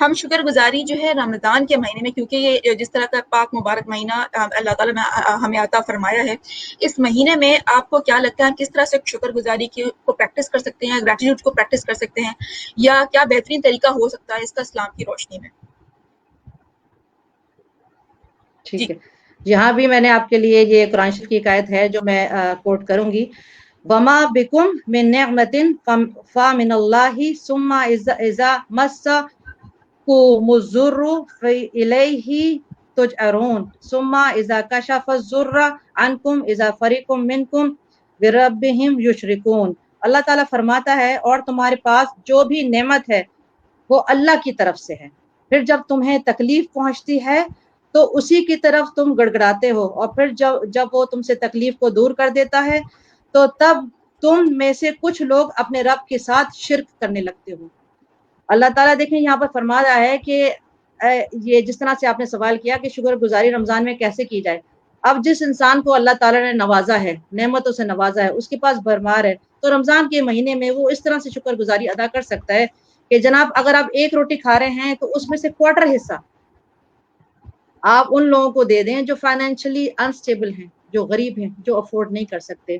ہم شکر گزاری جو ہے رمضان کے مہینے میں، کیونکہ یہ جس طرح کا پاک مبارک مہینہ اللہ تعالیٰ نے ہمیں عطا فرمایا ہے، اس مہینے میں آپ کو کیا لگتا ہے کس طرح سے شکر گزاری کو پریکٹس کر سکتے ہیں، گریٹیٹیوڈ کو پریکٹس کر سکتے ہیں، یا کیا بہترین طریقہ ہو سکتا ہے اس کا اسلام کی روشنی میں؟ جی ٹھیک ہے، یہاں بھی میں نے آپ کے لیے یہ قرآن شریف کی ایک آیت ہے جو میں کوٹ کروں گی. وما بکم من نعمت فمن اللہ ثم اذا مسکم الضر فالیہ تجأرون ثم اذا کشف الضر عنکم اذا فریق منکم بربہم یشرکون. اللہ تعالیٰ فرماتا ہے اور تمہارے پاس جو بھی نعمت ہے وہ اللہ کی طرف سے ہے، پھر جب تمہیں تکلیف پہنچتی ہے تو اسی کی طرف تم گڑگڑاتے ہو، اور پھر جب وہ تم سے تکلیف کو دور کر دیتا ہے تو تب تم میں سے کچھ لوگ اپنے رب کے ساتھ شرک کرنے لگتے ہو. اللہ تعالیٰ دیکھیں یہاں پر فرما رہا ہے کہ یہ جس طرح سے آپ نے سوال کیا کہ شکر گزاری رمضان میں کیسے کی جائے. اب جس انسان کو اللہ تعالیٰ نے نوازا ہے، نعمتوں سے نوازا ہے، اس کے پاس بھرمار ہے، تو رمضان کے مہینے میں وہ اس طرح سے شکر گزاری ادا کر سکتا ہے کہ جناب اگر آپ ایک روٹی کھا رہے ہیں تو اس میں سے کوارٹر حصہ آپ ان لوگوں کو دے دیں جو فائنینشلی انسٹیبل ہیں، جو غریب ہیں، جو افورڈ نہیں کر سکتے.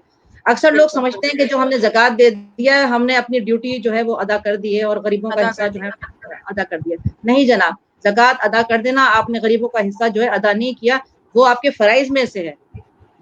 اکثر لوگ بالکل سمجھتے ہیں کہ جو ہم نے زکوٰۃ دے دیا ہے ہم نے اپنی ڈیوٹی جو ہے وہ ادا کر دی ہے اور غریبوں کا ادا حصہ کر جو دیں. ہے ادا کر دیا. نہیں جناب، زکوٰۃ ادا کر دینا، آپ نے غریبوں کا حصہ جو ہے ادا نہیں کیا، وہ آپ کے فرائض میں سے ہے،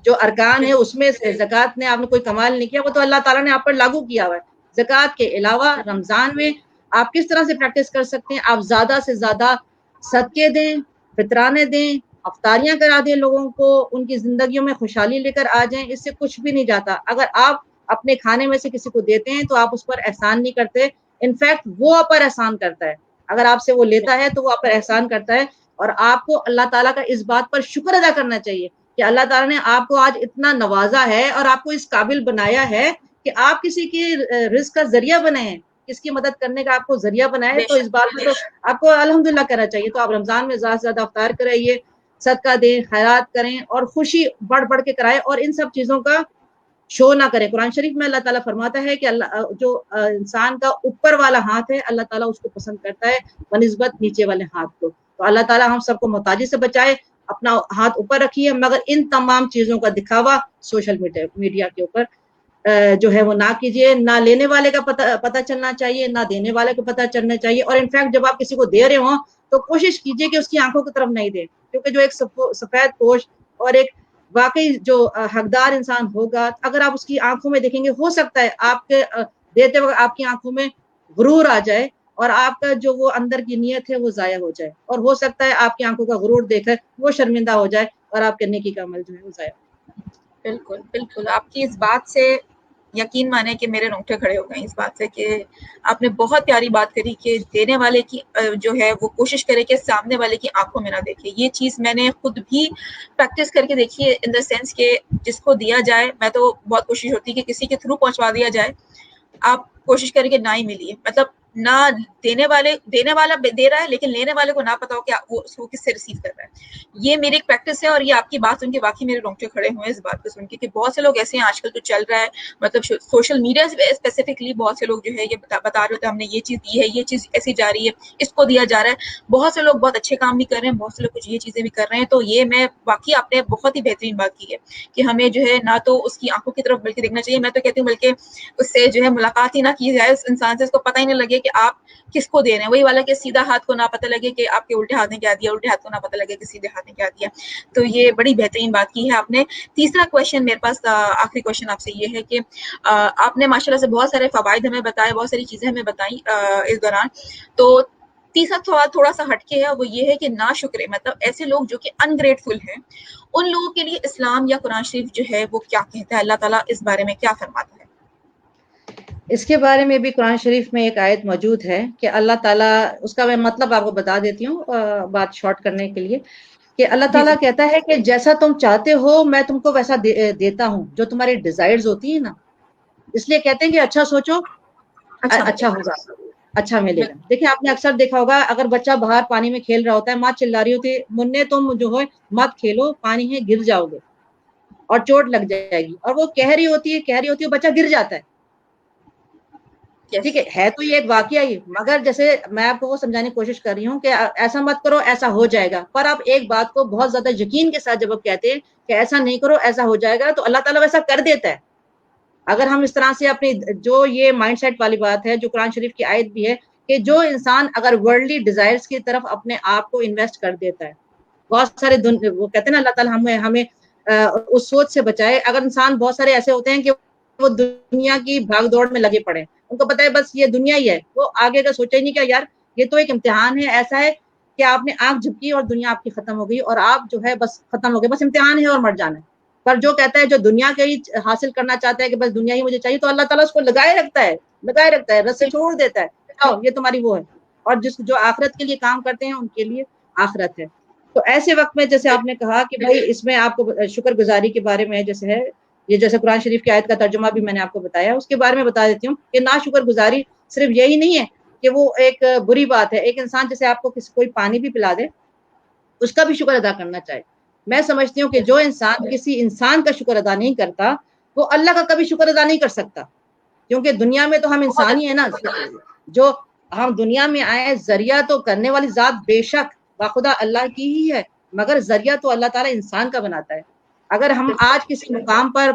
جو ارکان ہے اس میں سے. زکوٰۃ نے آپ نے کوئی کمال نہیں کیا، وہ تو اللہ تعالیٰ نے آپ پر لاگو کیا ہوا ہے. زکوٰۃ کے علاوہ رمضان میں آپ کس طرح سے پریکٹس کر سکتے ہیں؟ آپ زیادہ سے زیادہ صدقے دیں، فطرانے دیں، افطاریاں کرا دیں، لوگوں کو ان کی زندگیوں میں خوشحالی لے کر آ جائیں. اس سے کچھ بھی نہیں جاتا. اگر آپ اپنے کھانے میں سے کسی کو دیتے ہیں تو آپ اس پر احسان نہیں کرتے، انفیکٹ وہ آپ پر احسان کرتا ہے. اگر آپ سے وہ لیتا ہے تو وہ آپ پر احسان کرتا ہے، اور آپ کو اللہ تعالیٰ کا اس بات پر شکر ادا کرنا چاہیے کہ اللہ تعالیٰ نے آپ کو آج اتنا نوازا ہے اور آپ کو اس قابل بنایا ہے کہ آپ کسی کی رزق کا ذریعہ بنے ہیں، کس کی مدد کرنے کا آپ کو ذریعہ بنائے. بے تو اس بات میں تو آپ کو الحمدللہ کہنا چاہیے. تو آپ رمضان میں زیادہ سے زیادہ افطار کرائیے، صدقہ دیں، خیرات کریں، اور خوشی بڑھ بڑھ کے کرائیں، اور ان سب چیزوں کا شو نہ کریں. قرآن شریف میں اللہ تعالیٰ فرماتا ہے کہ اللہ جو انسان کا اوپر والا ہاتھ ہے اللہ تعالیٰ اس کو پسند کرتا ہے بنسبت نیچے والے ہاتھ کو. تو اللہ تعالیٰ ہم سب کو محتاجی سے بچائے. اپنا ہاتھ اوپر رکھیے، مگر ان تمام چیزوں کا دکھاوا سوشل میڈیا کے اوپر جو ہے وہ نہ کیجیے. نہ لینے والے کا پتہ چلنا چاہیے، نہ دینے والے کو پتہ چلنا چاہیے. اور انفیکٹ جب آپ کسی کو دے رہے ہوں تو کوشش کیجیے کہ اس کی آنکھوں کی طرف نہیں دیں، کیونکہ جو ایک سفید پوش اور ایک واقعی جو حقدار انسان ہوگا، اگر آپ اس کی آنکھوں میں دیکھیں گے، ہو سکتا ہے آپ کے دیتے وقت آپ کی آنکھوں میں غرور آ جائے اور آپ کا جو وہ اندر کی نیت ہے وہ ضائع ہو جائے، اور ہو سکتا ہے آپ کی آنکھوں کا غرور دیکھ کر وہ شرمندہ ہو جائے اور آپ کے نیکی کا عمل جو ہے وہ ضائع ہو جائے. بالکل بالکل، آپ کی اس بات سے یقین مانے کہ میرے رونگٹے کھڑے ہو گئے اس بات سے کہ آپ نے بہت پیاری بات کری کہ دینے والے کی جو ہے وہ کوشش کرے کہ سامنے والے کی آنکھوں میں نہ دیکھے. یہ چیز میں نے خود بھی پریکٹس کر کے دیکھی ہے، ان دا سینس کہ جس کو دیا جائے، میں تو بہت کوشش ہوتی ہے کہ کسی کے تھرو پہنچوا دیا جائے، آپ کوشش کریں کہ نہ ہی ملیے. مطلب نہ دینے والا دے رہا ہے لیکن لینے والے کو نہ پتا ہو کہ وہ اس کو کس سے ریسیو کر رہا ہے. یہ میری ایک پریکٹس ہے، اور یہ آپ کی بات سن کے واقعی میرے رونگٹے کھڑے ہوئے ہیں اس بات کو سن کے کہ بہت سے لوگ ایسے ہیں آج کل جو چل رہا ہے. مطلب سوشل میڈیا اسپیسیفکلی بہت سے لوگ جو ہے یہ بتا رہے ہوتے ہیں ہم نے یہ چیز دی ہے، یہ چیز ایسی جا رہی ہے، اس کو دیا جا رہا ہے. بہت سے لوگ بہت اچھے کام بھی کر رہے ہیں، بہت سے لوگ کچھ یہ چیزیں بھی کر رہے ہیں. تو یہ میں واقعی آپ نے بہت ہی بہترین بات کی ہے کہ ہمیں جو ہے نہ تو اس کی آنکھوں کی طرف بلکہ دیکھنا چاہیے. میں تو کہتی ہوں بلکہ اس سے جو ہے ملاقات ہی نہ کی جائے اس انسان سے، اس کو پتہ ہی نہ لگے کہ آپ کس کو دے رہے ہیں. وہی والا کہ سیدھا ہاتھ کو نہ پتہ لگے کہ آپ کے الٹے ہاتھ نے کیا دیا، الٹے ہاتھ کو نہ پتہ لگے کہ سیدھے ہاتھ نے کیا دیا. تو یہ بڑی بہترین بات کی ہے آپ نے. تیسرا کویشچن میرے پاس، آخری کویشچن آپ سے یہ ہے کہ آپ نے ماشاءاللہ سے بہت سارے فوائد ہمیں بتائے، بہت ساری چیزیں ہمیں بتائیں اس دوران. تو تیسرا سوال تھوڑا سا ہٹ کے ہے، وہ یہ ہے کہ ناشکرے، مطلب ایسے لوگ جو کہ انگریٹفل ہیں، ان لوگوں کے لیے اسلام یا قرآن شریف جو ہے وہ کیا کہتا ہے، اللہ تعالیٰ اس بارے میں کیا فرماتا ہے؟ اس کے بارے میں بھی قرآن شریف میں ایک آیت موجود ہے کہ اللہ تعالیٰ، اس کا میں مطلب آپ کو بتا دیتی ہوں بات شارٹ کرنے کے لیے، کہ اللہ جی تعالیٰ جی. کہتا ہے کہ جیسا تم چاہتے ہو میں تم کو ویسا دیتا ہوں. جو تمہاری ڈیزائرز ہوتی ہیں نا، اس لیے کہتے ہیں کہ اچھا سوچو اچھا ملے اچھا گا. ہوگا، اچھا ملے گا. دیکھیں آپ نے اکثر دیکھا ہوگا، اگر بچہ باہر پانی میں کھیل رہا ہوتا ہے، ماں چلا رہی ہوتی ہے مننے تم جو ہے مت کھیلو، پانی ہے گر جاؤ گے اور چوٹ لگ جائے گی، اور وہ کہہ رہی ہوتی ہے بچہ گر جاتا ہے. ٹھیک ہے تو یہ ایک واقعہ ہی، مگر جیسے میں آپ کو وہ سمجھانے کی کوشش کر رہی ہوں کہ ایسا مت کرو ایسا ہو جائے گا، پر آپ ایک بات کو بہت زیادہ یقین کے ساتھ جب آپ کہتے ہیں کہ ایسا نہیں کرو ایسا ہو جائے گا، تو اللہ تعالیٰ ویسا کر دیتا ہے۔ اگر ہم اس طرح سے اپنی جو یہ مائنڈ سیٹ والی بات ہے جو قرآن شریف کی آیت بھی ہے کہ جو انسان اگر ورلڈلی ڈیزائرز کی طرف اپنے آپ کو انویسٹ کر دیتا ہے، بہت سارے وہ کہتے ہیں نا اللہ تعالیٰ ہمیں اس سوچ سے بچائے۔ اگر انسان بہت سارے ایسے ہوتے ہیں کہ وہ دنیا کی بھاگ دوڑ میں لگے پڑے، ان کو پتا ہے بس یہ دنیا ہی ہے، وہ آگے کا سوچا ہی نہیں کہ یار یہ تو ایک امتحان ہے، ایسا ہے کہ آپ نے آنکھ جھپکی اور دنیا آپ کی ختم ہو گئی اور آپ جو ہے بس ختم ہو گئے، بس امتحان ہے اور مر جانا ہے۔ پر جو کہتا ہے جو دنیا کے ہی حاصل کرنا چاہتا ہے کہ بس دنیا ہی مجھے چاہیے، تو اللہ تعالیٰ اس کو لگائے رکھتا ہے رسے چھوڑ دیتا ہے، یہ تمہاری وہ ہے۔ اور جو آخرت کے لیے کام کرتے ہیں ان کے لیے آخرت ہے۔ تو ایسے وقت میں جیسے آپ نے کہا کہ بھائی اس میں آپ کو شکر گزاری کے بارے میں جیسے ہے، یہ جیسے قرآن شریف کی آیت کا ترجمہ بھی میں نے آپ کو بتایا، اس کے بارے میں بتا دیتی ہوں کہ ناشکر گزاری صرف یہی نہیں ہے کہ وہ ایک بری بات ہے۔ ایک انسان جیسے آپ کو کوئی پانی بھی پلا دے، اس کا بھی شکر ادا کرنا چاہیے۔ میں سمجھتی ہوں کہ جو انسان کسی انسان کا شکر ادا نہیں کرتا وہ اللہ کا کبھی شکر ادا نہیں کر سکتا، کیونکہ دنیا میں تو ہم انسان ہی ہے نا، جو ہم دنیا میں آئے ذریعہ تو کرنے والی ذات بے شک باخدا اللہ کی ہی ہے، مگر ذریعہ تو اللہ تعالیٰ انسان کا بناتا ہے۔ اگر ہم آج کسی مقام پر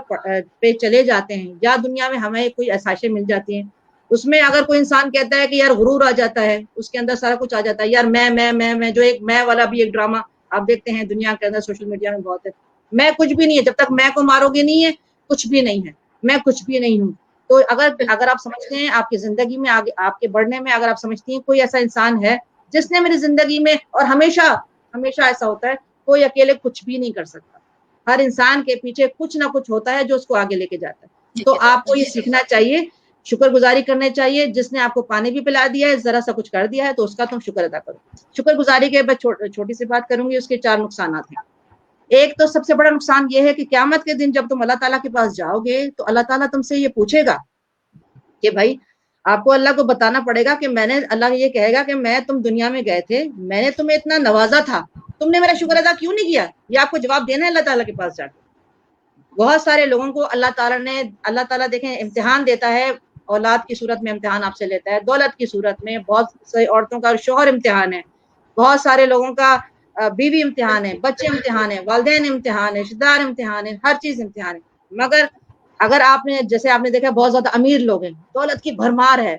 پہ چلے جاتے ہیں یا دنیا میں ہمیں کوئی آسائشیں مل جاتی ہیں، اس میں اگر کوئی انسان کہتا ہے کہ یار غرور آ جاتا ہے، اس کے اندر سارا کچھ آ جاتا ہے، یار میں جو ایک میں والا بھی ایک ڈرامہ آپ دیکھتے ہیں دنیا کے اندر سوشل میڈیا میں بہت ہے، میں کچھ بھی نہیں ہے، جب تک میں کو مارو گے نہیں ہے کچھ بھی نہیں ہے، میں کچھ بھی نہیں ہوں۔ تو اگر آپ سمجھتے ہیں آپ کی زندگی میں آگے آپ کے بڑھنے میں، اگر آپ سمجھتی ہیں کوئی ایسا انسان ہے جس نے میری زندگی میں، اور ہمیشہ ایسا ہوتا ہے کوئی اکیلے کچھ بھی نہیں کر سکتا، ہر انسان کے پیچھے کچھ نہ کچھ ہوتا ہے جو اس کو آگے لے کے جاتا ہے۔ تو آپ کو یہ سیکھنا چاہیے، شکر گزاری کرنے چاہیے، جس نے آپ کو پانی بھی پلا دیا ہے، ذرا سا کچھ کر دیا ہے تو اس کا تم شکر ادا کرو۔ شکر گزاری کے میں چھوٹی سی بات کروں گی، اس کے 4 نقصانات ہیں۔ ایک تو سب سے بڑا نقصان یہ ہے کہ قیامت کے دن جب تم اللہ تعالیٰ کے پاس جاؤ گے تو اللہ تعالیٰ تم سے یہ پوچھے گا کہ بھائی آپ کو اللہ کو بتانا پڑے گا کہ میں نے، اللہ یہ کہے گا کہ میں تم دنیا میں گئے تھے، میں نے تمہیں اتنا نوازا تھا، تم نے میرا شکر ادا کیوں نہیں کیا؟ یہ آپ کو جواب دینا ہے اللہ تعالیٰ کے پاس جا کے۔ بہت سارے لوگوں کو اللہ تعالیٰ دیکھیں امتحان دیتا ہے، اولاد کی صورت میں امتحان آپ سے لیتا ہے، دولت کی صورت میں، بہت سی عورتوں کا شوہر امتحان ہے، بہت سارے لوگوں کا بیوی امتحان ہے، بچے امتحان ہے، والدین امتحان ہے، رشتہ دار امتحان ہے، ہر چیز امتحان ہے۔ مگر اگر آپ نے جیسے آپ نے دیکھا بہت زیادہ امیر لوگ ہیں، دولت کی بھرمار ہے،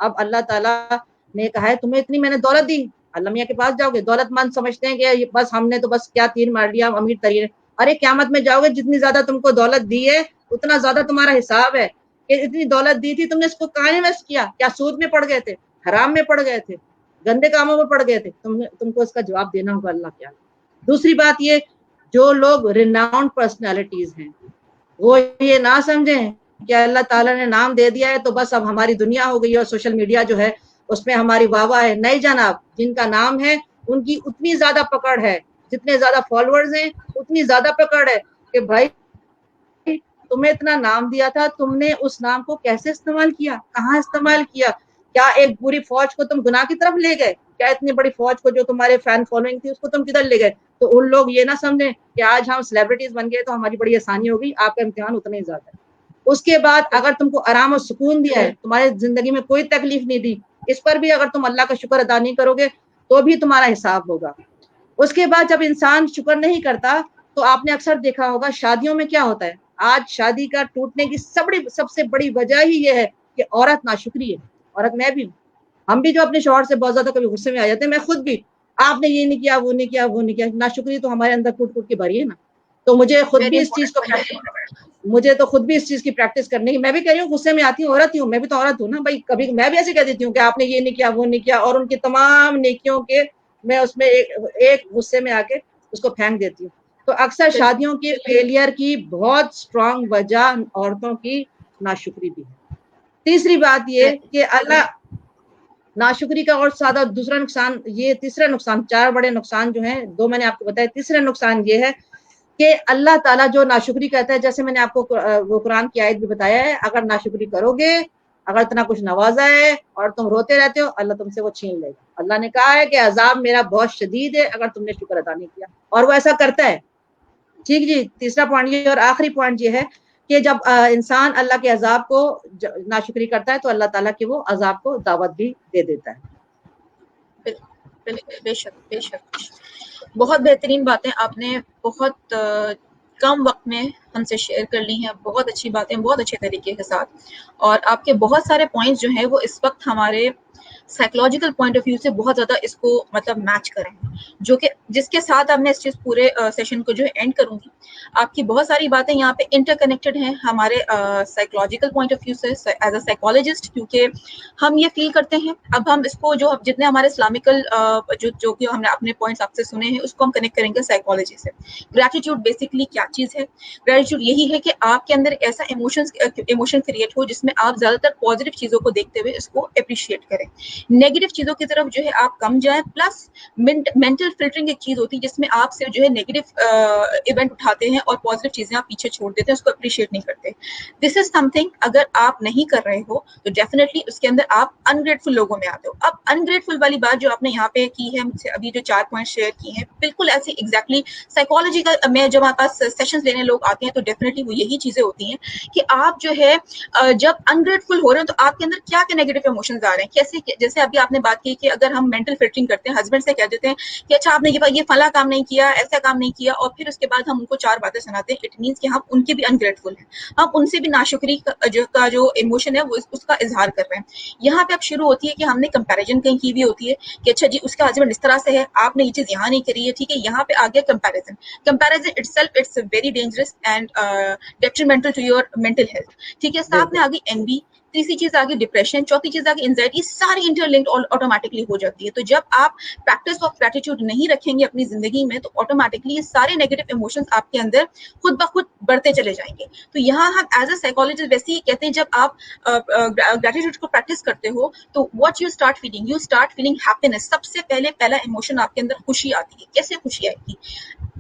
اب اللہ تعالیٰ نے کہا ہے تمہیں اتنی میں نے دولت دی، اللہ میاں کے پاس جاؤ گے، دولت مند سمجھتے ہیں کہ بس ہم نے تو بس کیا تیر مار لیا، امیر ترین۔ ارے قیامت میں جاؤ گے جتنی زیادہ تم کو دولت دی ہے اتنا زیادہ تمہارا حساب ہے کہ اتنی دولت دی تھی تم نے اس کو کہاں انویسٹ کیا؟ کیا سود میں پڑ گئے تھے، حرام میں پڑ گئے تھے، گندے کاموں میں پڑ گئے تھے؟ تم کو اس کا جواب دینا ہوگا اللہ کیا۔ دوسری بات یہ، جو لوگ ریناؤنڈ پرسنالٹیز ہیں وہ یہ نہ سمجھیں کہ اللہ تعالیٰ نے نام دے دیا ہے تو بس اب ہماری دنیا ہو گئی اور سوشل میڈیا جو ہے اس میں ہماری واہ واہ ہے۔ نہیں جناب، جن کا نام ہے ان کی اتنی زیادہ پکڑ ہے، جتنے زیادہ فالوورز ہیں اتنی زیادہ پکڑ ہے کہ بھائی تمہیں اتنا نام دیا تھا، تم نے اس نام کو کیسے استعمال کیا، کہاں استعمال کیا؟ کیا ایک پوری فوج کو تم گناہ کی طرف لے گئے؟ کیا اتنی بڑی فوج کو جو تمہارے فین فالوئنگ تھی اس کو تم کدھر لے گئے؟ تو ان لوگ یہ نہ سمجھیں کہ آج ہم سیلیبریٹیز بن گئے تو ہماری بڑی آسانی ہوگی، آپ کا امتحان اتنا ہی زیادہ ہے۔ اس کے بعد اگر تم کو آرام اور سکون دیا ہے، تمہارے زندگی میں کوئی تکلیف نہیں دی، اس پر بھی اگر تم اللہ کا شکر ادا نہیں کرو گے تو بھی تمہارا حساب ہوگا۔ اس کے بعد جب انسان شکر نہیں کرتا تو آپ نے اکثر دیکھا ہوگا شادیوں میں کیا ہوتا ہے، آج شادی کا ٹوٹنے کی سب سے بڑی وجہ ہی یہ ہے کہ عورت ناشکری ہے۔ عورت میں بھی ہوں، ہم بھی جو اپنے شوہر سے بہت زیادہ کبھی غصے میں آ جاتے ہیں، میں خود بھی، آپ نے یہ نہیں کیا، وہ نہیں کیا، وہ نہیں کیا، ناشکری تو ہمارے اندر ٹوٹ ٹوٹ کے بھری ہے نا۔ تو مجھے خود بھی اس چیز کی پریکٹس کرنی ہے۔ میں بھی کہہ رہی ہوں غصے میں آتی ہوں، عورت ہی ہوں، میں بھی تو عورت ہوں نا بھائی، کبھی میں بھی ایسے کہہ دیتی ہوں کہ آپ نے یہ نہیں کیا، وہ نہیں کیا، اور ان کی تمام نیکیوں کے میں اس میں ایک غصے میں آ کے اس کو پھینک دیتی ہوں۔ تو اکثر شادیوں کے فیلئر کی بہت سٹرانگ وجہ عورتوں کی ناشکری بھی ہے۔ تیسری بات یہ کہ اللہ ناشکری کا اور سادہ دوسرا نقصان، یہ تیسرا نقصان، 4 بڑے نقصان جو ہیں، 2 میں نے آپ کو بتایا، تیسرا نقصان یہ ہے کہ اللہ تعالیٰ جو ناشکری کہتا ہے، جیسے میں نے آپ کو وہ قرآن کی آیت بھی بتایا ہے، اگر ناشکری کرو گے، اگر اتنا کچھ نوازا ہے اور تم روتے رہتے ہو، اللہ تم سے وہ چھین لے گا۔ اللہ نے کہا ہے کہ عذاب میرا بہت شدید ہے اگر تم نے شکر ادا نہیں کیا، اور وہ ایسا کرتا ہے۔ ٹھیک جی، تیسرا پوائنٹ یہ، اور آخری پوائنٹ یہ ہے کہ جب انسان اللہ کے عذاب کو ناشکری کرتا ہے تو اللہ تعالیٰ کے وہ عذاب کو دعوت بھی دے دیتا ہے. بے شک بے شک. بہت بہترین باتیں آپ نے بہت کم وقت میں ہم سے شیئر کر لی ہیں. بہت اچھی باتیں بہت اچھے طریقے کے ساتھ, اور آپ کے بہت سارے پوائنٹس جو ہیں وہ اس وقت ہمارے سائیکولوجیکل پوائنٹ آف ویو سے بہت زیادہ اس کو مطلب میچ کریں, جو کہ جس کے ساتھ اب میں اس چیز پورے سیشن کو جو ہے اینڈ کروں گی. آپ کی بہت ساری باتیں یہاں پہ انٹر کنیکٹڈ ہیں ہمارے سائیکولوجیکل پوائنٹ آف ویو سے ایز اے سائیکولوجسٹ, کیونکہ ہم یہ فیل کرتے ہیں. اب ہم اس کو جو جتنے ہمارے اسلامکل جو کہ ہم نے اپنے پوائنٹس آپ سے سنے ہیں اس کو ہم کنیکٹ کریں گے سائیکالوجی سے. گریٹیٹیوڈ بیسکلی کیا چیز ہے؟ گریٹیٹیوڈ یہی ہے کہ آپ کے اندر ایسا ایموشن کریٹ ہو جس میں آپ زیادہ تر پازیٹیو چیزوں کو دیکھتے ہوئے اس کو اپریشیٹ کریں, نیگیٹو چیزوں کی طرف جو ہے آپ کم جائیں. پلس مینٹل فلٹرنگ ایک چیز ہوتی ہے جس میں آپ صرف جو ہے نیگیٹو ایونٹ اٹھاتے ہیں اور پازیٹیو چیزیں آپ پیچھے چھوڑ دیتے ہیں, اس کو اپریشیٹ نہیں کرتے. دس از سم تھنگ اگر آپ نہیں کر رہے ہو تو ڈیفینیٹلی اس کے اندر آپ انگریٹفل لوگوں میں آتے ہو. اب انگریٹفل والی بات جو آپ نے یہاں پہ کی ہے مجھ سے ابھی جو 4 پوائنٹ شیئر کی ہیں, بالکل ایسی ایگزیکٹلی سائیکالوجی کا میں جب آپ پاس سیشنز لینے لوگ آتے ہیں تو ڈیفینیٹلی وہ یہی چیزیں ہوتی ہیں کہ آپ جو ہے جب انگریٹفل ہو رہے ہیں تو آپ کے اندر کیا کیا نیگیٹو ایموشنز آ رہے ہیں. کیسے جیسے ابھی آپ نے بات کی کہ اگر ہم مینٹل فلٹرنگ کرتے ہیں, ہسبینڈ سے کہہ دیتے ہیں کہ اچھا آپ نے یہ فلاں کام نہیں کیا, ایسا کام نہیں کیا, اور پھر اس کے بعد ہم ان کو 4 باتیں سناتے ہیں, اٹ مینس کہ ہم ان کے بھی انگریٹفل ہیں, ہم ان سے بھی ناشکری کا جو ایموشن ہے وہ اس کا اظہار کر رہے ہیں. یہاں پہ اب شروع ہوتی ہے کہ ہم نے کمپیریزن کہیں کی بھی ہوتی ہے کہ اچھا جی اس کا ہسبینڈ اس طرح سے ہے, آپ نے یہ چیز یہاں نہیں کری ہے, ٹھیک ہے. یہاں پہ آ گیا comparison itself it's very dangerous and detrimental to your mental health, ٹھیک ہے. ساتھ میں بالکل آگے envy, تیسری چیز آگے ڈپریشن, چوتھی چیز آگے انزائٹی, ساری انٹر لنکڈ آٹومیٹکلی ہو جاتی ہے. تو جب آپ پریکٹس آف گریٹیٹیوڈ نہیں رکھیں گے اپنی زندگی میں تو آٹومیٹکلی یہ سارے نیگیٹو ایموشنز آپ کے اندر خود بخود بڑھتے چلے جائیں گے. تو یہاں ہم ایز اے سائیکالوجسٹ ویسے ہی کہتے ہیں جب آپ گریٹیٹیوڈ کو پریکٹس کرتے ہو تو what you start feeling, you start feeling happiness. سب سے پہلا ایموشن آپ کے اندر خوشی آتی ہے. کیسے خوشی آئے گی؟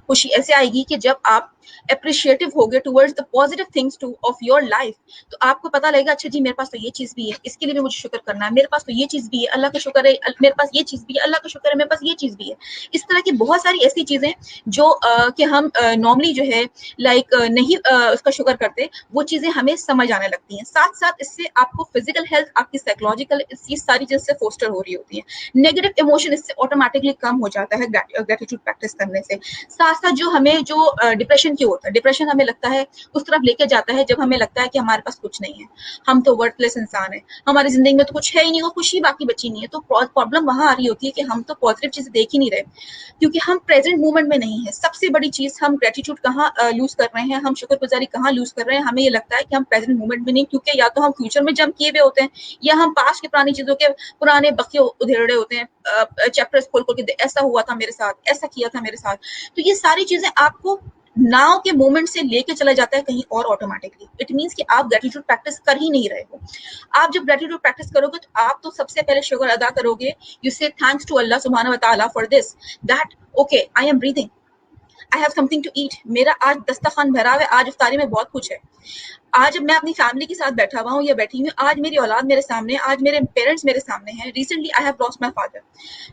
خوشی ایسے آئے گی کہ جب آپ اپریشیٹو ہوگے towards the positive things of your life, تو آپ کو پتا لگے گا اچھا جی میرے پاس تو یہ چیز بھی ہے, اس کے لیے بھی مجھے شکر کرنا ہے, میرے پاس تو یہ چیز بھی ہے, اللہ کا شکر ہے, میرے پاس یہ چیز بھی ہے, اللہ کا شکر ہے, میرے پاس یہ چیز بھی ہے. اس طرح کی بہت ساری ایسی چیزیں جو کہ ہم نارملی جو ہے لائک نہیں اس کا شکر کرتے, وہ چیزیں ہمیں سمجھ آنے لگتی ہیں. ساتھ ساتھ اس سے آپ کو فزیکل ہیلتھ, آپ کی سائیکولوجیکل, یہ ساری چیز سے فوسٹر ہو رہی ہوتی ہیں. نیگیٹو ایموشن اس سے آٹومیٹکلی کم ہو جاتا ہے گریٹیٹیوڈ پریکٹس کرنے سے. ساتھ ساتھ جو ہمیں جو ڈپریشن کیوں ہوتا ہے, ڈپریشن ہمیں لگتا ہے اس طرف لے کے جاتا ہے جب ہمیں لگتا ہے کہ ہمارے پاس کچھ نہیں ہے, ہم تو ورتھ لیس انسان ہیں, ہماری زندگی میں تو کچھ ہے ہی نہیں, وہ خوشی باقی بچی نہیں ہے. تو پرابلم وہاں آ رہی ہوتی ہے کہ ہم تو پازیٹیو چیزیں دیکھ ہی نہیں رہے, کیونکہ ہم پریزنٹ مومنٹ میں نہیں ہے. سب سے بڑی چیز ہم گریٹیٹیوڈ کہاں لوز کر رہے ہیں, ہم شکر گزاری کہاں لوز کر رہے ہیں, ہمیں یہ لگتا ہے کہ ہم پریزنٹ مومنٹ میں نہیں, کیونکہ یا تو ہم فیوچر میں جمپ کیے ہوئے ہوتے ہیں یا ہم پاسٹ کی پرانی چیزوں کے پرانے بقیے ادھیڑے ہوتے ہیں, چیپٹرز کھول کھول کے ایسا ہوا تھا میرے ساتھ, ایسا کیا تھا میرے ساتھ. تو یہ ساری چیزیں آپ کو ناؤ کے مومنٹ سے لے کے چلا جاتا ہے کہیں اور آٹومیٹکلی. اٹ مینس کہ آپ گریٹیٹیوڈ پریکٹس کر ہی نہیں رہے ہو. آپ جب گریٹیٹیوڈ پریکٹس کرو گے تو آپ تو سب سے پہلے شکر ادا کرو گے, یو سے تھینکس ٹو اللہ سبحانہ و تعالیٰ for this that okay I am breathing, I have something to eat. میرا آج دسترخوان بھرا ہوا ہے, آج افطاری میں بہت کچھ ہے. آج میں اپنی فیملی کے ساتھ بیٹھا ہوا ہوں یا بیٹھی ہوں, آج میری اولاد میرے سامنے ہے, آج میرے پیرنٹس میرے سامنے ہیں. Recently I have lost my father.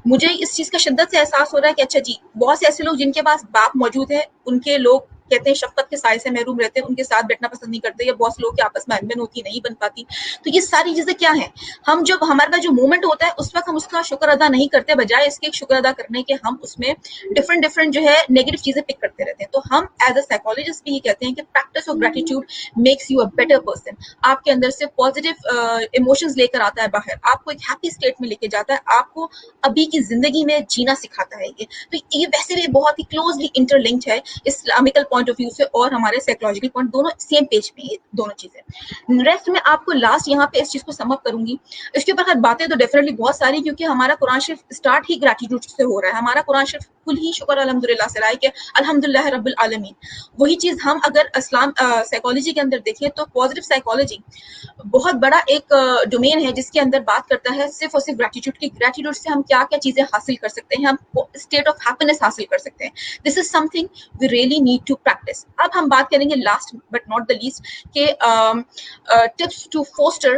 مجھے اس چیز کا شدت سے احساس ہو رہا ہے کہ اچھا جی بہت سے ایسے لوگ جن کے پاس باپ موجود ہے, ان کے لوگ کہتے ہیں شفقت کے سائے سے محروم رہتے ہیں, ان کے ساتھ بیٹھنا پسند نہیں کرتے, یا بہت سے لوگ کے آپس میں انبن ہوتی نہیں بن پاتی. تو یہ ساری چیزیں کیا ہیں, ہم جب ہمارے پاس جو مومنٹ ہوتا ہے اس وقت ہم اس کا شکر ادا نہیں کرتے, بجائے اس کے شکر ادا کرنے کے ہم اس میں ڈفرنٹ جو ہے نیگیٹو چیزیں پک کرتے رہتے ہیں. تو ہم ایز اے سائیکالوجسٹ بھی یہ کہتے ہیں کہ practice of gratitude makes you a better person. آپ کے اندر سے پازیٹیو ایموشنز لے کر آتا ہے باہر, آپ کو ایک ہیپی اسٹیٹ میں لے کے جاتا ہے, آپ کو ابھی کی زندگی میں جینا سکھاتا ہے. تو یہ ویسے بھی بہت ہی کلوزلی انٹر لنکڈ ہے اسلامیکل پوائنٹ آف ویو سے, اور ہمارے سائیکولوجیکل پوائنٹ دونوں سیم پیج پہ ہیں دونوں چیزیں. ریسٹ میں آپ کو لاسٹ یہاں پہ اس چیز کو سم اپ کروں گی. اس کے اوپر باتیں تو ڈیفینیٹلی بہت ساری, کیونکہ ہمارا قرآن شریف اسٹارٹ ہی گریٹیٹیوڈ سے ہو رہا ہے. ہمارا قرآن شریف کل ہی شکر الحمدللہ سے رہا ہے کہ الحمدللہ رب العالمین. وہی چیز ہم اگر اسلام سائیکالوجی کے اندر دیکھیں تو پازیٹیو سائیکالوجی بہت بڑا ایک ڈومین ہے جس کے اندر بات کرتا ہے صرف اور صرف گریٹیٹیوڈ کی. گریٹیٹیوڈ سے ہم کیا کیا چیزیں حاصل کر سکتے ہیں, ہم اسٹیٹ آف ہیپینس حاصل کر سکتے ہیں. This is something we really need to practice. اب ہم بات کریں گے last but not the least کہ tips to foster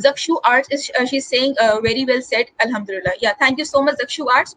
Zakshu Arts is she's saying very well said, alhamdulillah, yeah, thank you so much Zakshu Arts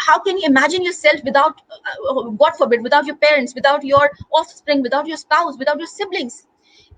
how can you imagine yourself without God forbid, without your parents, without your offspring, without your spouse, without your siblings?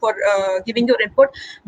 for giving your input.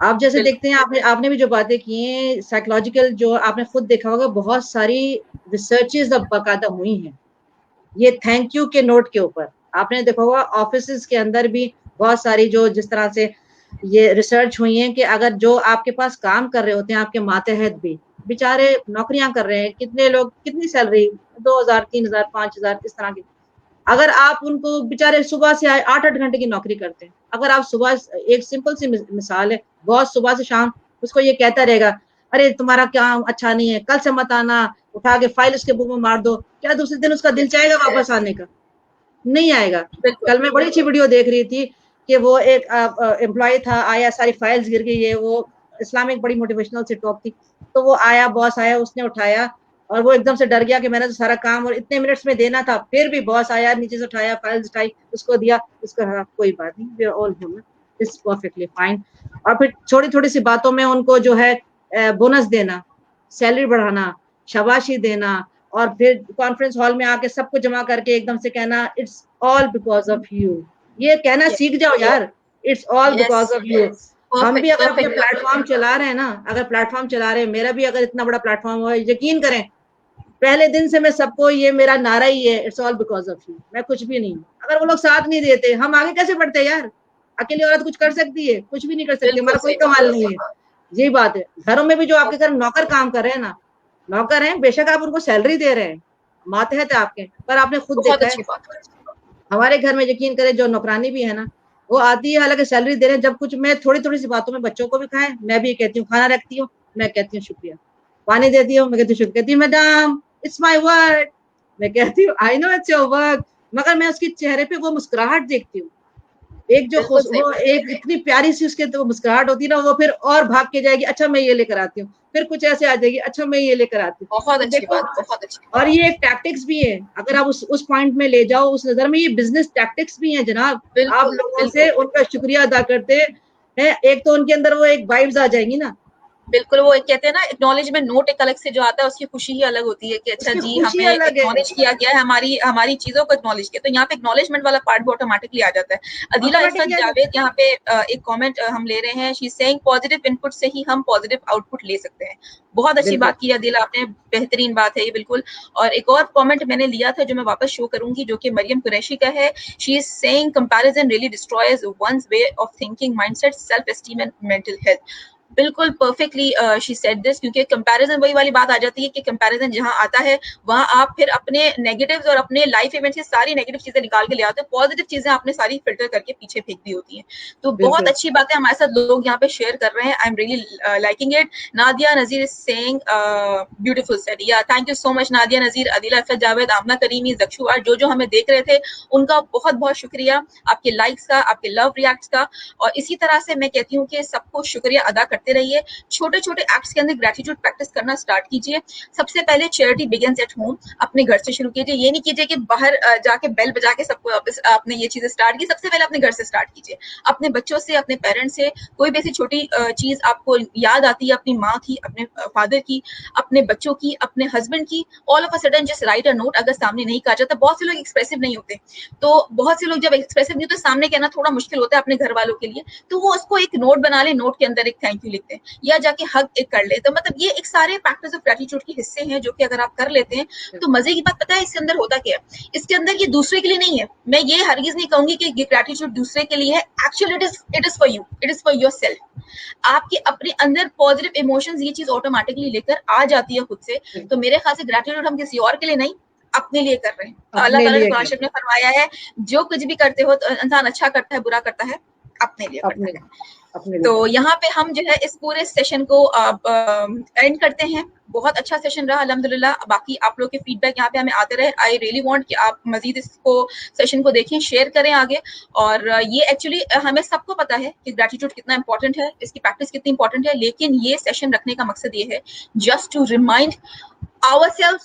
آپ جیسے دیکھتے ہیں آپ نے بھی جو باتیں کی ہیں سائیکولوجیکل جو آپ نے خود دیکھا ہوگا بہت ساری ریسرچز اب باقاعدہ ہوئی ہیں یہ تھینک یو کے نوٹ کے اوپر. آپ نے دیکھا ہوگا آفیسز کے اندر بھی بہت ساری جو جس طرح سے یہ ریسرچ ہوئی ہیں کہ اگر جو آپ کے پاس کام کر رہے ہوتے ہیں آپ کے ماتحت بھی بیچارے نوکریاں کر رہے ہیں کتنے لوگ کتنی سیلری 2,000 3,000 5,000 اس طرح کی اگر آپ ان کو بیچارے صبح سے 8 گھنٹے کی نوکری کرتے ہیں اگر آپ صبح ایک سمپل سی مثال ہے بہت صبح سے شام اس کو یہ کہتا رہے گا ارے تمہارا کام اچھا نہیں ہے کل سے مت آنا اٹھا کے فائل اس کے منہ میں مار دو کیا دوسرے دن اس کا دل چاہے گا واپس آنے کا نہیں آئے گا. کل میں بڑی اچھی ویڈیو دیکھ رہی تھی کہ وہ ایک امپلائی تھا آیا ساری فائلز گر گئی ہے وہ اسلامک بڑی موٹیویشنل سی ٹاک تھی تو وہ آیا باس آیا اس نے اٹھایا اور وہ ایک دم سے ڈر گیا کہ میں نے تو سارا کام اور اتنے منٹس میں دینا تھا پھر بھی باس آیا نیچے سے اٹھایا فائلز اٹھائی اس کو دیا اس کا کوئی بات نہیں we are all human it's perfectly fine. اور پھر چھوٹی چھوٹی سی باتوں میں ان کو جو ہے بونس دینا سیلری بڑھانا شاباشی دینا اور پھر کانفرنس ہال میں آ کے سب کو جمع کر کے ایک دم سے کہنا it's all because of you یہ کہنا سیکھ جاؤ یار it's all because of you. ہم بھی اگر اپنے پلیٹ فارم چلا رہے ہیں نا اگر پلیٹ فارم چلا رہے ہیں میرا بھی اگر اتنا بڑا پلیٹ فارم ہو یقین کریں پہلے دن سے میں سب کو یہ میرا نعرہ ہی ہے it's all because of you میں کچھ بھی نہیں ہوں. اگر وہ لوگ ساتھ نہیں دیتے ہم آگے کیسے بڑھتے یار اکیلی عورت کچھ کر سکتی ہے کچھ بھی نہیں کر سکتی ہمارا کوئی کمال نہیں ہے. یہی بات ہے گھروں میں بھی جو آپ کے گھر نوکر کام کر رہے ہیں نا نوکر ہیں بے شک آپ ان کو سیلری دے رہے ہیں ماتحت ہے آپ کے پر آپ نے خود دیکھا ہے ہمارے گھر میں یقین کرے جو نوکرانی بھی ہے نا وہ آتی ہے حالانکہ سیلری دے رہے ہیں جب کچھ میں تھوڑی تھوڑی سی باتوں میں بچوں کو بھی کھائیں میں بھی یہ کہتی ہوں کھانا رکھتی ہوں میں کہتی ہوں شکریہ پانی دیتی ہوں میں کہتی ہوں شکریہ کہتی ہوں میڈم اٹس مائی ورک میں کہتی ہوں آئی نو اٹس یور ورک مگر میں اس کے چہرے پہ وہ مسکراہٹ دیکھتی ہوں ایک جو وہ ایک اتنی پیاری سی اس کے تو مسکراہٹ ہوتی ہے نا وہ پھر اور بھاگ کے جائے گی اچھا میں یہ لے کر آتی ہوں پھر کچھ ایسے آ جائے گی اچھا میں یہ لے کر آتی ہوں دیکھو اور یہ ایک ٹیکٹکس بھی ہے اگر آپ اس پوائنٹ میں لے جاؤ اس نظر میں یہ بزنس ٹیکٹکس بھی ہیں جناب آپ لوگوں سے ان کا شکریہ ادا کرتے ہیں ایک تو ان کے اندر وہ ایک وائبز آ جائیں گی نا بالکل وہ کہتے ہیں نا اکنالجمنٹ نوٹ ایک الگ سے جو آتا ہے اس کی خوشی ہی الگ ہوتی ہے کہ اچھا جی ہمیں اکنالج کیا گیا ہے ہماری چیزوں کو اکنالج کیا تو یہاں پہ اکنالجمنٹ والا پارٹ بھی آٹومیٹکلی آ جاتا ہے. عدیلہ عرفت جاوید یہاں پہ ایک کامنٹ ہم لے رہے ہیں شی سیئنگ پازیٹیو ان پٹ سے ہی ہم پازیٹیو آؤٹ پٹ لے سکتے ہیں. بہت اچھی بات کی عدیلہ آپ نے بہترین بات ہے یہ بالکل. اور ایک اور کامنٹ میں نے لیا تھا جو میں واپس شو کروں گی جو کہ مریم قریشی کا ہے. She is saying comparison really destroys one's way of thinking mindset self esteem and mental health. بالکل پرفیکٹلی شی سیڈ دس کیونکہ کمپیریزن وہی والی بات آ جاتی ہے کہ کمپیریزن جہاں آتا ہے وہاں آپ پھر اپنے نیگیٹیوز اور اپنے لائف ایونٹ سے ساری نیگیٹو چیزیں نکال کے لے آتے ہیں پازیٹیو چیزیں آپ نے ساری فلٹر کر کے پیچھے پھینک دی ہوتی ہیں. تو بہت اچھی بات ہے ہمارے ساتھ لوگ یہاں پہ شیئر کر رہے ہیں. I am really liking it. Nadia Nazir is saying beautiful said یا thank you so much Nadia Nazir Adeela Arfat Javed Amna Karimi Zakshu آر جو ہمیں دیکھ رہے تھے ان کا بہت بہت شکریہ آپ کے لائکس کا آپ کے لو ریاکٹس کا. اور اسی طرح سے میں کہتی ہوں کہ سب کو شکریہ ادا کرتے رہیے. چھوٹے چھوٹے ایکٹس کے اندر گریٹیٹیوڈ پریکٹس کرنا اسٹارٹ کیجیے. سب سے پہلے چیریٹی بگنز ایٹ ہوم اپنے گھر سے شروع کیجیے. یہ نہیں کیجیے کہ باہر جا کے بیل بجا کے سب کو آپ نے یہ چیزیں اسٹارٹ کی. سب سے پہلے اپنے گھر سے اسٹارٹ کیجیے. اپنے بچوں سے اپنے پیرنٹس سے کوئی بھی ایسی چھوٹی چیز آپ کو یاد آتی ہے اپنی ماں کی اپنے فادر کی اپنے بچوں کی اپنے ہسبینڈ کی all of a sudden just write a note. اگر سامنے نہیں کہا جاتا بہت سے لوگ ایکسپریسو نہیں ہوتے تو بہت سے لوگ جب ایکسپریسو نہیں ہوتے سامنے کہنا تھوڑا مشکل ہوتا ہے اپنے گھر والوں کے لیے تو وہ اس کو ایک نوٹ بنا لے نوٹ کے اندر ایک تھینک یو لکھتے ہیں یا جا کے حق ایک کر لے. تو مطلب یہ ایک سارے فیکٹرز آف گریٹیٹیوڈ کے حصے ہیں جو کہ اگر آپ کر لیتے ہیں تو مزے کی بات پتہ ہے اس کے اندر ہوتا کیا ہے. اس کے اندر یہ دوسرے کے لیے نہیں ہے. میں یہ ہرگز نہیں کہوں گی کہ یہ گریٹیٹیوڈ دوسرے کے لیے ہے. Actually it is for you it is for your self. آپ کے اپنے اندر پازیٹیو ایموشنز یہ چیز آٹومیٹکلی لے کر آ جاتی ہے خود سے. تو میرے خیال سے گریٹیٹیوڈ ہم کسی اور کے لیے نہیں اپنے لیے کر رہے ہیں. اللہ تعالیٰ نے قرآن شریف میں فرمایا ہے جو کچھ بھی کرتے ہو تو انسان اچھا کرتا ہے برا کرتا ہے اپنے لیے کرتا ہے. تو یہاں پہ ہم جو ہے اس پورے سیشن کو اینڈ کرتے ہیں. بہت اچھا سیشن رہا الحمدللہ. باقی آپ لوگ کے فیڈ بیک یہاں پہ ہمیں آتے رہے. آئی ریئلی وانٹ کہ آپ مزید اس کو سیشن کو دیکھیں شیئر کریں آگے. اور یہ ایکچولی ہمیں سب کو پتا ہے کہ گریٹیٹیوڈ کتنا امپورٹنٹ ہے اس کی پریکٹس کتنی امپورٹنٹ ہے. لیکن یہ سیشن رکھنے کا مقصد یہ ہے just to remind ourselves,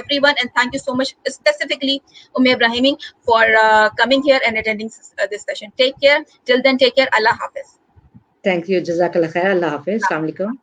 everyone, and thank you so much specifically Umme Ibrahimi for coming here and attending this session. Take care. Till then, take care. Allah Hafiz. Thank you. Jazakallah khair. Allah Hafiz. Assalamu alaikum.